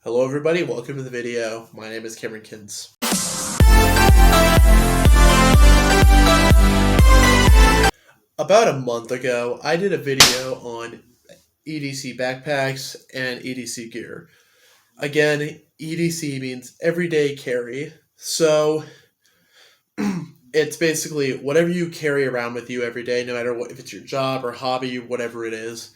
Hello everybody, welcome to the video. My name is Cameron Kins. About a month ago, I did a video on EDC backpacks and EDC gear. Again, EDC means everyday carry. So it's basically whatever you carry around with you every day, no matter what, if it's your job or hobby, whatever it is,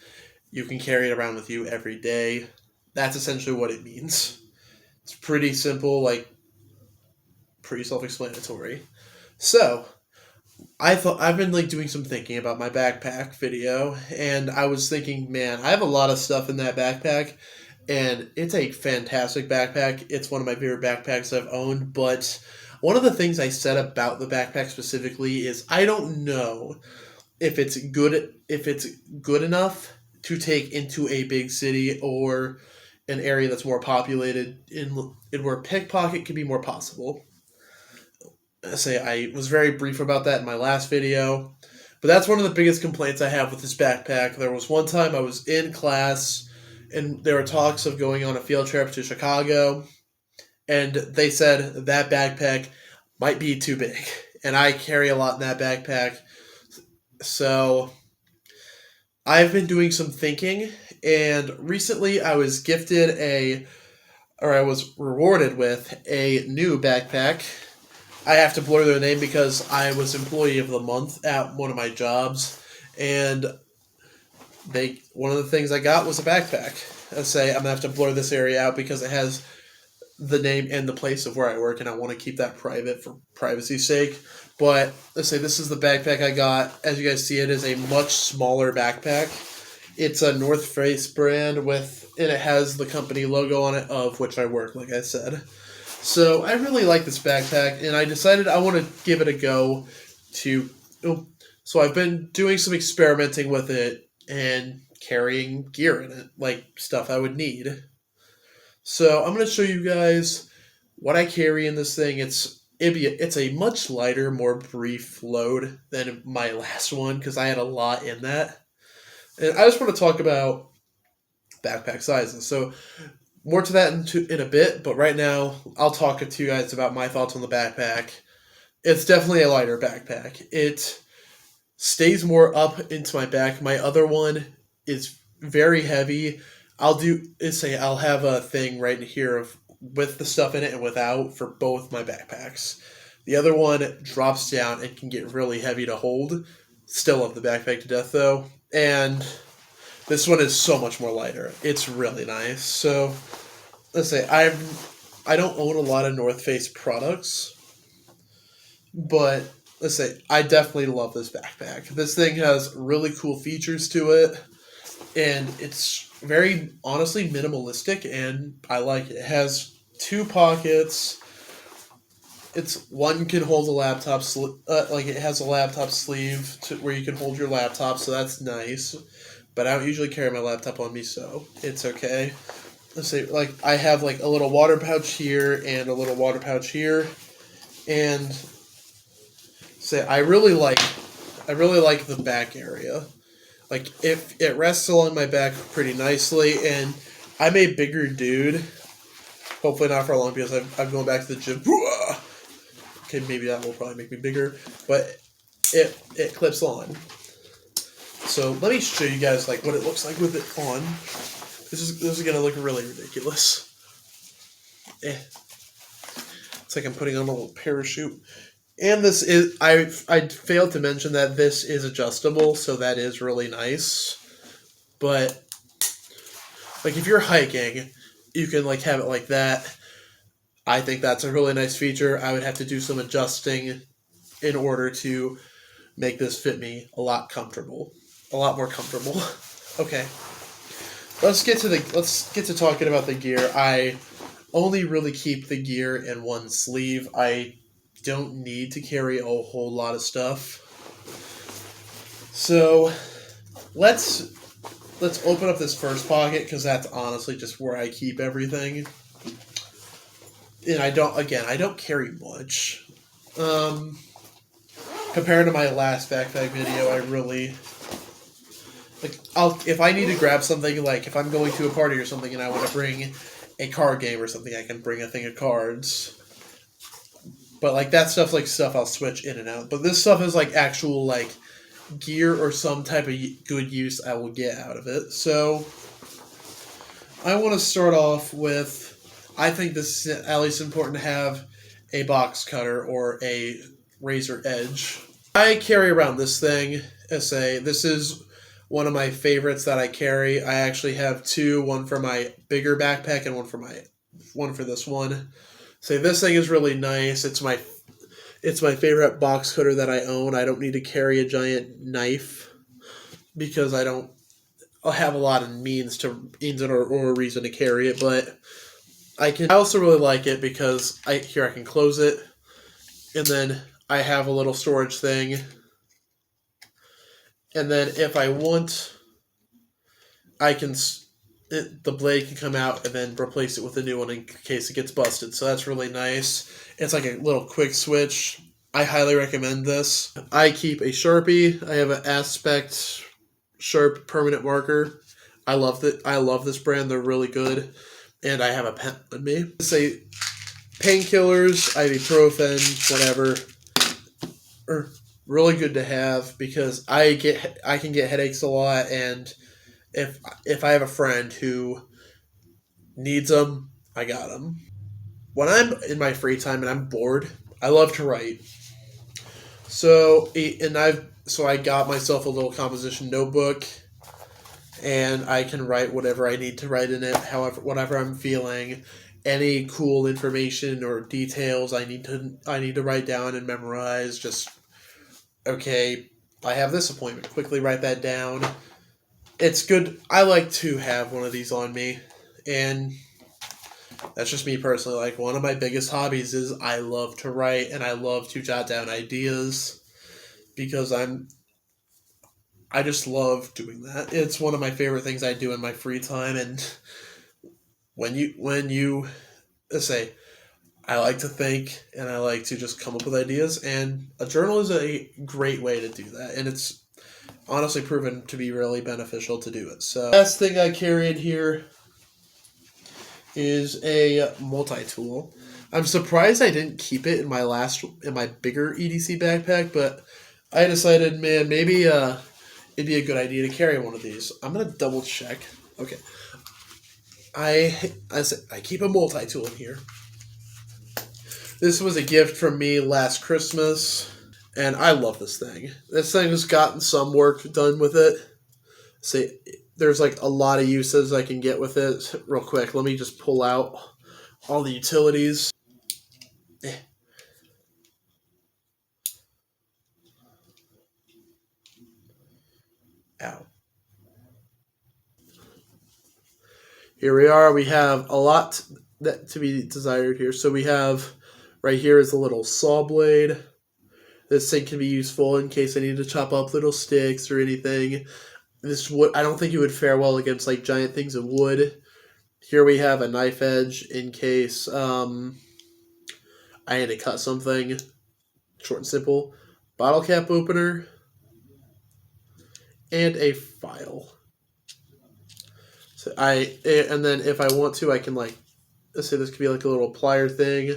you can carry it around with you every day. That's essentially what it means. It's pretty simple, pretty self-explanatory. So, I've been doing some thinking about my backpack video, and I was thinking, man, I have a lot of stuff in that backpack, and it's a fantastic backpack. It's one of my favorite backpacks I've owned, but one of the things I said about the backpack specifically is I don't know if it's good enough to take into a big city or an area that's more populated in where pickpocket can be more possible. I was very brief about that in my last video, but that's one of the biggest complaints I have with this backpack. There was one time I was in class and there were talks of going on a field trip to Chicago, and they said that backpack might be too big, and I carry a lot in that backpack. So I've been doing some thinking, and recently I was rewarded with a new backpack. I have to blur their name because I was Employee of the Month at one of my jobs, and one of the things I got was a backpack. I'm going to have to blur this area out because it has the name and the place of where I work, and I want to keep that private for privacy's sake. But this is the backpack I got. As you guys see, it is a much smaller backpack. It's a North Face brand and it has the company logo on it, of which I work, like I said. So I really like this backpack, and I decided I want to give it a go. So I've been doing some experimenting with it and carrying gear in it, like stuff I would need. So I'm going to show you guys what I carry in this thing. It's a much lighter, more brief load than my last one because I had a lot in that. And I just want to talk about backpack sizes. So more to that in a bit, but right now I'll talk to you guys about my thoughts on the backpack. It's definitely a lighter backpack. It stays more up into my back. My other one is very heavy. I'll have a thing right here with the stuff in it and without for both my backpacks. The other one drops down and can get really heavy to hold. Still love the backpack to death though. And this one is so much more lighter. It's really nice. So I don't own a lot of North Face products, but I definitely love this backpack. This thing has really cool features to it, and it's very honestly minimalistic, and I like it. It has 2 pockets. One can hold a laptop it has a laptop sleeve where you can hold your laptop, so that's nice. But I don't usually carry my laptop on me, so it's okay. I have a little water pouch here and a little water pouch here, and I really like the back area. If it rests along my back pretty nicely, and I'm a bigger dude. Hopefully not for long because I'm going back to the gym. Okay, maybe that will probably make me bigger, but it clips on. So let me show you guys what it looks like with it on. This is gonna look really ridiculous. It's like I'm putting on a little parachute. And this is I failed to mention that this is adjustable, so that is really nice. But if you're hiking, you can have it like that. I think that's a really nice feature. I would have to do some adjusting in order to make this fit me a lot more comfortable. Okay. Let's get to talking about the gear. I only really keep the gear in one sleeve. I don't need to carry a whole lot of stuff. So let's open up this first pocket because that's honestly just where I keep everything. And I don't carry much. Compared to my last backpack video, I really if I need to grab something, if I'm going to a party or something and I want to bring a card game or something, I can bring a thing of cards. But like that stuff, like stuff I'll switch in and out. But this stuff is like actual like gear or some type of good use I will get out of it. So I want to start off with, I think this is at least important to have a box cutter or a razor edge. I carry around this thing. This is one of my favorites that I carry. I actually have two, one for my bigger backpack and one for this one. This thing is really nice. It's my favorite box cutter that I own. I don't need to carry a giant knife because I'll have a lot of means or reason to carry it, but I also really like it because I can close it, and then I have a little storage thing, and then if I want, the blade can come out and then replace it with a new one in case it gets busted. So that's really nice. It's like a little quick switch. I highly recommend this. I keep a Sharpie. I have an Aspect Sharp permanent marker. I love this brand. They're really good. And I have a pen with me. Say painkillers, ibuprofen, whatever, are really good to have because I can get headaches a lot, and if I have a friend who needs them, I got them. When I'm in my free time and I'm bored, I love to write. So I got myself a little composition notebook, and I can write whatever I need to write in it, whatever I'm feeling, any cool information or details I need to write down and memorize. Just, okay, I have this appointment. Quickly write that down. It's good. I like to have one of these on me, and that's just me personally. Like, one of my biggest hobbies is I love to write, and I love to jot down ideas because I just love doing that. It's one of my favorite things I do in my free time, and when you say, I like to think, and I like to just come up with ideas, and a journal is a great way to do that, and it's honestly proven to be really beneficial to do it. So, last thing I carry in here is a multi-tool. I'm surprised I didn't keep it in my bigger EDC backpack, but I decided, man, maybe it'd be a good idea to carry one of these. I'm gonna double check. Okay, I keep a multi-tool in here. This was a gift from me last Christmas, and I love this thing. This thing has gotten some work done with it. There's like a lot of uses I can get with it. Real quick, let me just pull out all the utilities. Ow. Here we are. We have a lot to be desired here. So we have, right here is a little saw blade. This thing can be useful in case I need to chop up little sticks or anything. This wood, I don't think it would fare well against like giant things of wood. Here we have a knife edge in case I had to cut something. Short and simple. Bottle cap opener. And a file. And then if I want to, I can let's say this could be like a little plier thing.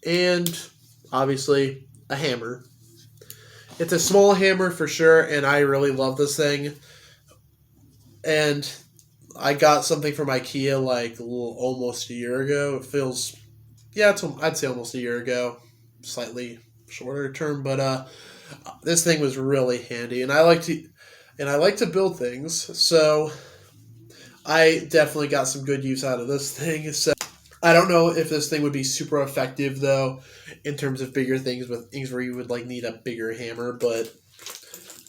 And obviously a hammer. It's a small hammer for sure, and I really love this thing. And I got something from IKEA almost a year ago. It feels, I'd say almost a year ago. Slightly shorter term, but this thing was really handy, and I like to build things, so I definitely got some good use out of this thing. So I don't know if this thing would be super effective though in terms of bigger things, with things where you would need a bigger hammer, but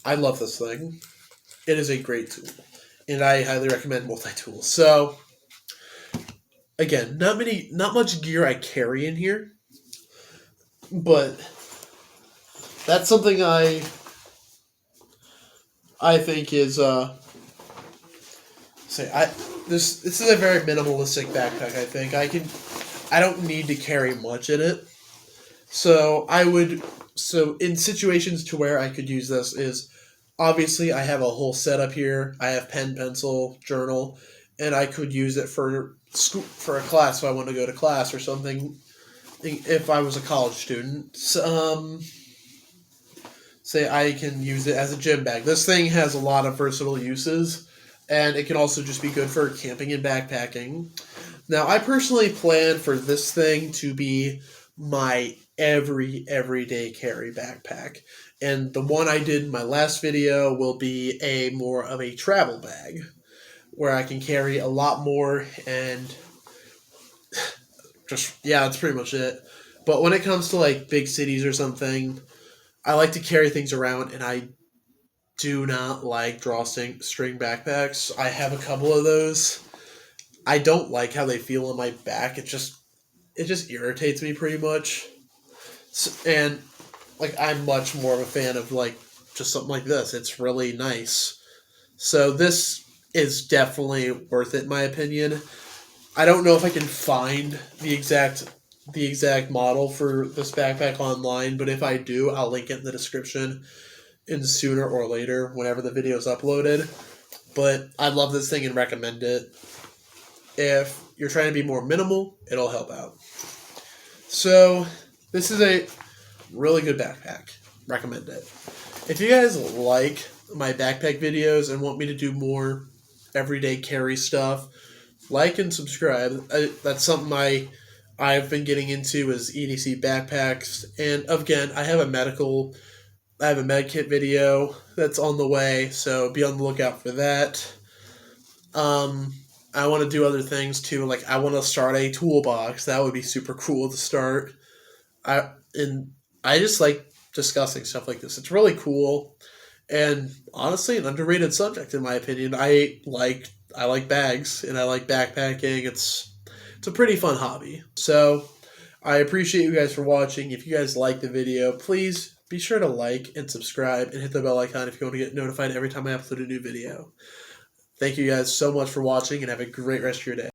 I love this thing. It is a great tool, and I highly recommend multi-tools. So again, not much gear I carry in here, but that's something I think is this is a very minimalistic backpack. I think I don't need to carry much in it. So in situations to where I could use this is, obviously I have a whole setup here. I have pen, pencil, journal, and I could use it for school for a class, so I want to go to class or something. If I was a college student, say I can use it as a gym bag. This thing has a lot of versatile uses, and it can also just be good for camping and backpacking. Now, I personally plan for this thing to be my everyday carry backpack. And the one I did in my last video will be a more of a travel bag where I can carry a lot more and just yeah, that's pretty much it. But when it comes to like big cities or something, I like to carry things around and I do not like drawstring backpacks. I have a couple of those. I don't like how they feel on my back. It just irritates me pretty much. And like I'm much more of a fan of like just something like this. It's really nice. So this is definitely worth it in my opinion. I don't know if I can find the exact model for this backpack online, but if I do, I'll link it in the description in sooner or later whenever the video is uploaded. But I love this thing and recommend it. If you're trying to be more minimal, it'll help out. So this is a really good backpack. Recommend it. If you guys like my backpack videos and want me to do more everyday carry stuff, like and subscribe. That's something I've been getting into is EDC backpacks. And again, I have a med kit video that's on the way, so be on the lookout for that. I want to do other things too. Like I want to start a toolbox. That would be super cool to start. I just like discussing stuff like this. It's really cool, and honestly, an underrated subject in my opinion. I like bags and I like backpacking. It's a pretty fun hobby. So I appreciate you guys for watching. If you guys like the video, please be sure to like and subscribe and hit the bell icon if you want to get notified every time I upload a new video. Thank you guys so much for watching and have a great rest of your day.